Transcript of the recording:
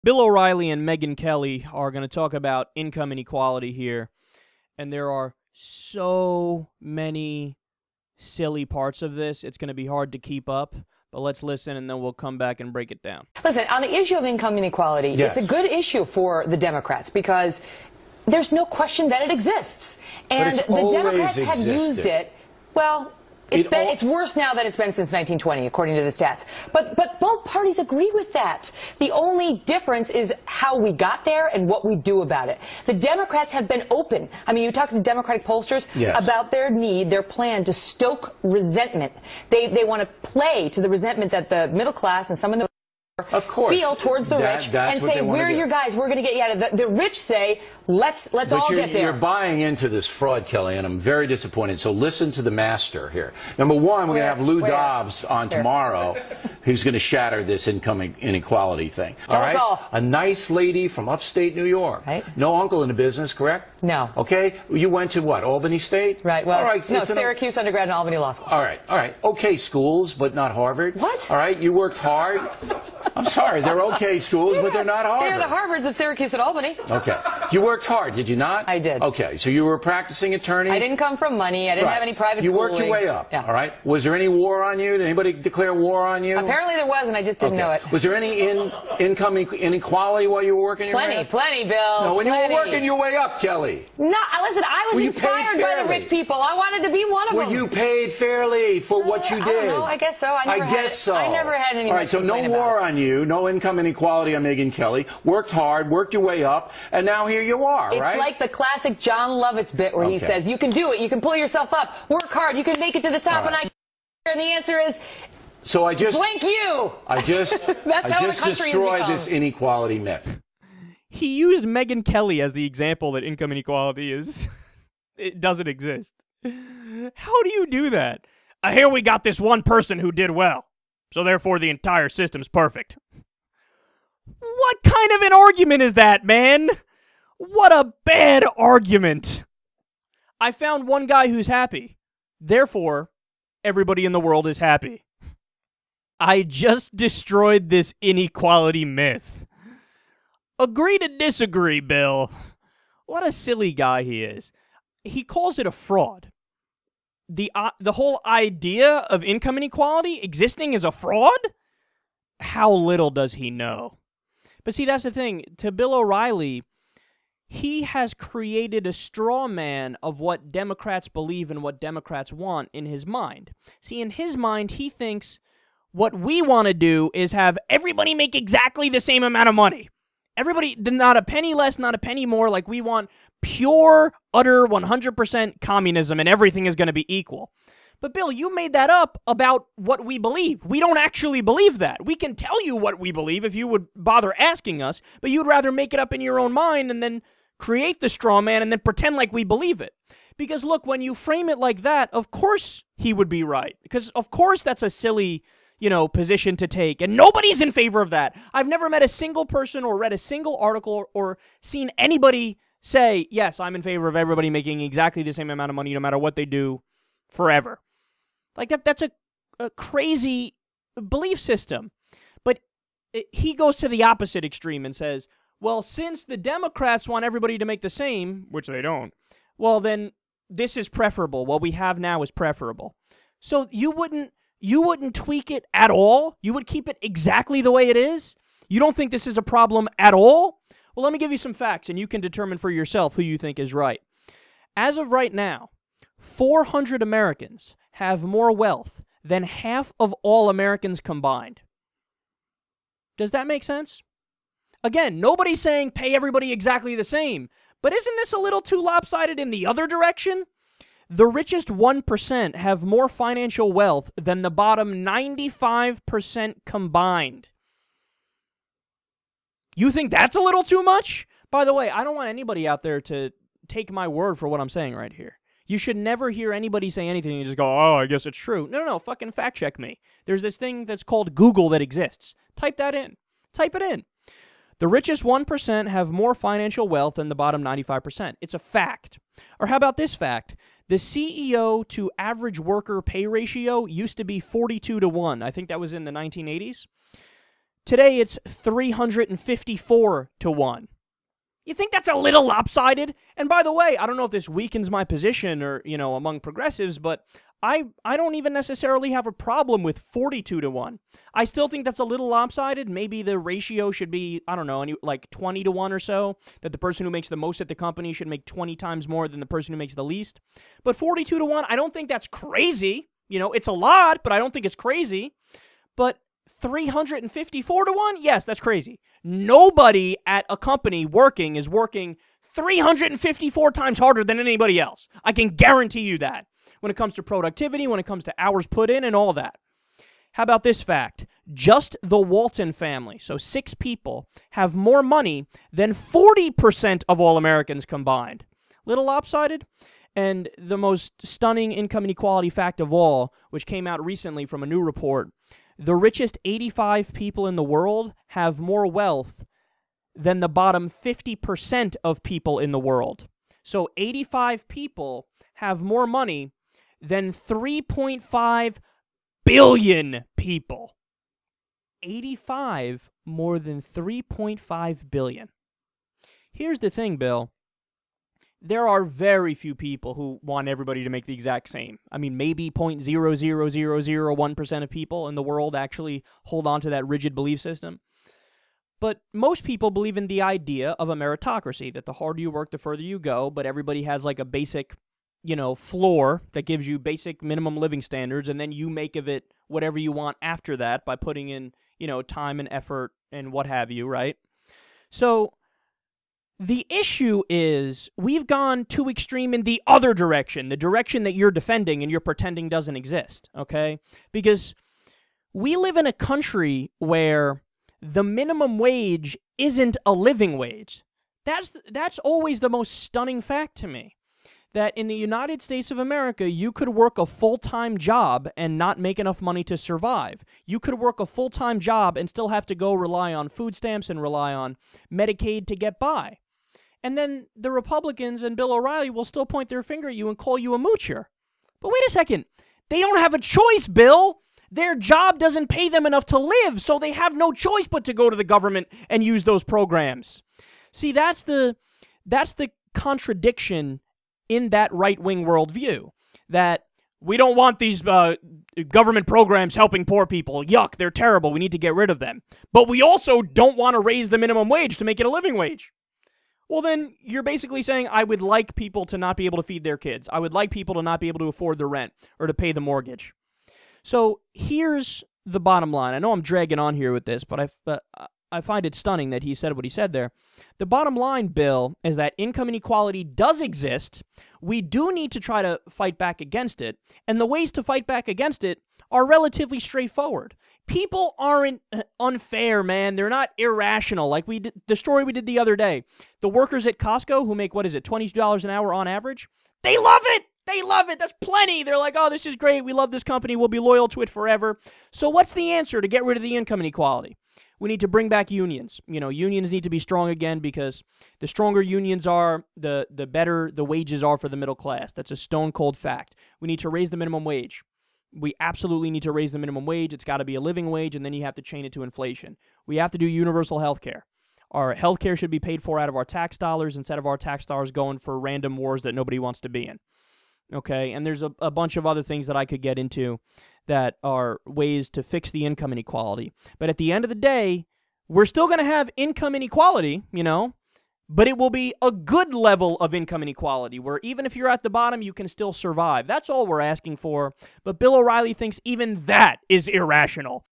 Bill O'Reilly and Megyn Kelly are going to talk about income inequality here, and there are so many silly parts of this, it's going to be hard to keep up. But let's listen, and then we'll come back and break it down. Listen, on the issue of income inequality, yes, it's a good issue for the Democrats because there's no question that it exists. And the Democrats have used it. Well, it's worse now than it's been since 1920, according to the stats. But both parties agree with that. The only difference is how we got there and what we do about it. The Democrats have been open. I mean, you talk to Democratic pollsters about their plan to stoke resentment. They want to play to the resentment that the middle class and some of the feel towards the rich and say, we're your guys, we're going to get you out of it. The rich say, let's all get there. You're buying into this fraud, Kelly, and I'm very disappointed. So listen to the master here. Number one, we're going to have Lou Dobbs on tomorrow, who's going to shatter this income inequality thing. Tell us all. A nice lady from upstate New York. Right. No uncle in the business, correct? No. Okay. You went to what, Albany State? Right. Well, all right, no, Syracuse undergrad and Albany Law School. All right. Okay schools, but not Harvard. What? All right. You worked hard. I'm sorry, they're okay schools, but they're not Harvard. They're the Harvards of Syracuse and Albany. Okay. You worked hard, did you not? I did. Okay, so you were a practicing attorney? I didn't come from money. I didn't have any private schooling. You worked your way up, all right? Was there any war on you? Did anybody declare war on you? Apparently there was, and I just didn't know it. Was there any income inequality while you were working your way up? Plenty, Bill. No, when you were working your way up, Kelly. No, listen, I was inspired by the rich people. I wanted to be one of them. Were you paid fairly for what you did? I don't know. I guess so. I never had any. All right, so no war on you, no income inequality on Megyn Kelly. Worked hard, worked your way up, and now here you are, right? It's like the classic John Lovitz bit where he says, you can do it, you can pull yourself up, work hard, you can make it to the top, and the answer is, so I just blink you. I just destroyed this inequality myth. He used Megyn Kelly as the example that income inequality it doesn't exist. How do you do that? Here we got this one person who did well, so therefore the entire system's perfect. What kind of an argument is that, man? What a bad argument. I found one guy who's happy. Therefore, everybody in the world is happy. I just destroyed this inequality myth. Agree to disagree, Bill. What a silly guy he is. He calls it a fraud. The whole idea of income inequality existing is a fraud? How little does he know? But see, that's the thing. To Bill O'Reilly, he has created a straw man of what Democrats believe and what Democrats want in his mind. See, in his mind, he thinks what we want to do is have everybody make exactly the same amount of money. Everybody, not a penny less, not a penny more. Like, we want pure, utter 100% communism and everything is going to be equal. But, Bill, you made that up about what we believe. We don't actually believe that. We can tell you what we believe if you would bother asking us, but you'd rather make it up in your own mind and then create the straw man and then pretend like we believe it. Because, look, when you frame it like that, of course he would be right. Because, of course, that's a silly, position to take. And nobody's in favor of that. I've never met a single person or read a single article or seen anybody say, yes, I'm in favor of everybody making exactly the same amount of money no matter what they do forever. Like, that's a crazy belief system. But he goes to the opposite extreme and says, well, since the Democrats want everybody to make the same, which they don't, well, then this is preferable. What we have now is preferable. So you wouldn't tweak it at all? You would keep it exactly the way it is? You don't think this is a problem at all? Well, let me give you some facts, and you can determine for yourself who you think is right. As of right now, 400 Americans have more wealth than half of all Americans combined. Does that make sense? Again, nobody's saying pay everybody exactly the same, but isn't this a little too lopsided in the other direction? The richest 1% have more financial wealth than the bottom 95% combined. You think that's a little too much? By the way, I don't want anybody out there to take my word for what I'm saying right here. You should never hear anybody say anything and just go, oh, I guess it's true. No, fucking fact check me. There's this thing that's called Google that exists. Type that in. Type it in. The richest 1% have more financial wealth than the bottom 95%. It's a fact. Or how about this fact? The CEO to average worker pay ratio used to be 42 to 1. I think that was in the 1980s. Today it's 354 to 1. You think that's a little lopsided? And by the way, I don't know if this weakens my position or, among progressives, but I don't even necessarily have a problem with 42 to 1. I still think that's a little lopsided. Maybe the ratio should be, I don't know, like 20 to 1 or so, that the person who makes the most at the company should make 20 times more than the person who makes the least. But 42 to 1, I don't think that's crazy. It's a lot, but I don't think it's crazy. But 354 to 1? Yes, that's crazy. Nobody at a company is working 354 times harder than anybody else. I can guarantee you that. When it comes to productivity, when it comes to hours put in and all that. How about this fact? Just the Walton family, so 6 people, have more money than 40% of all Americans combined. Little lopsided? And the most stunning income inequality fact of all, which came out recently from a new report, the richest 85 people in the world have more wealth than the bottom 50% of people in the world. So 85 people have more money than 3.5 billion people. 85 more than 3.5 billion. Here's the thing, Bill. There are very few people who want everybody to make the exact same. I mean, maybe 0.00001% of people in the world actually hold on to that rigid belief system. But most people believe in the idea of a meritocracy, that the harder you work, the further you go, but everybody has like a basic, floor that gives you basic minimum living standards, and then you make of it whatever you want after that by putting in, time and effort and what have you, right? So the issue is we've gone too extreme in the other direction, the direction that you're defending and you're pretending doesn't exist, okay? Because we live in a country where the minimum wage isn't a living wage. That's always the most stunning fact to me. That in the United States of America, you could work a full-time job and not make enough money to survive. You could work a full-time job and still have to go rely on food stamps and rely on Medicaid to get by. And then the Republicans and Bill O'Reilly will still point their finger at you and call you a moocher. But wait a second. They don't have a choice, Bill. Their job doesn't pay them enough to live, so they have no choice but to go to the government and use those programs. See, that's the contradiction in that right-wing worldview, that we don't want these government programs helping poor people. Yuck, they're terrible. We need to get rid of them. But we also don't want to raise the minimum wage to make it a living wage. Well, then you're basically saying, I would like people to not be able to feed their kids. I would like people to not be able to afford their rent or to pay the mortgage. So here's the bottom line. I know I'm dragging on here with this, but I find it stunning that he said what he said there. The bottom line, Bill, is that income inequality does exist. We do need to try to fight back against it. And the ways to fight back against it are relatively straightforward. People aren't unfair, man. They're not irrational. Like the story we did the other day. The workers at Costco who make, $22 an hour on average? They love it. They love it. That's plenty. They're like, oh, this is great. We love this company. We'll be loyal to it forever. So what's the answer to get rid of the income inequality? We need to bring back unions. Unions need to be strong again, because the stronger unions are, the better the wages are for the middle class. That's a stone-cold fact. We need to raise the minimum wage. We absolutely need to raise the minimum wage. It's got to be a living wage, and then you have to chain it to inflation. We have to do universal health care. Our health care should be paid for out of our tax dollars instead of our tax dollars going for random wars that nobody wants to be in. Okay, and there's a bunch of other things that I could get into that are ways to fix the income inequality. But at the end of the day, we're still going to have income inequality, but it will be a good level of income inequality where even if you're at the bottom, you can still survive. That's all we're asking for. But Bill O'Reilly thinks even that is irrational.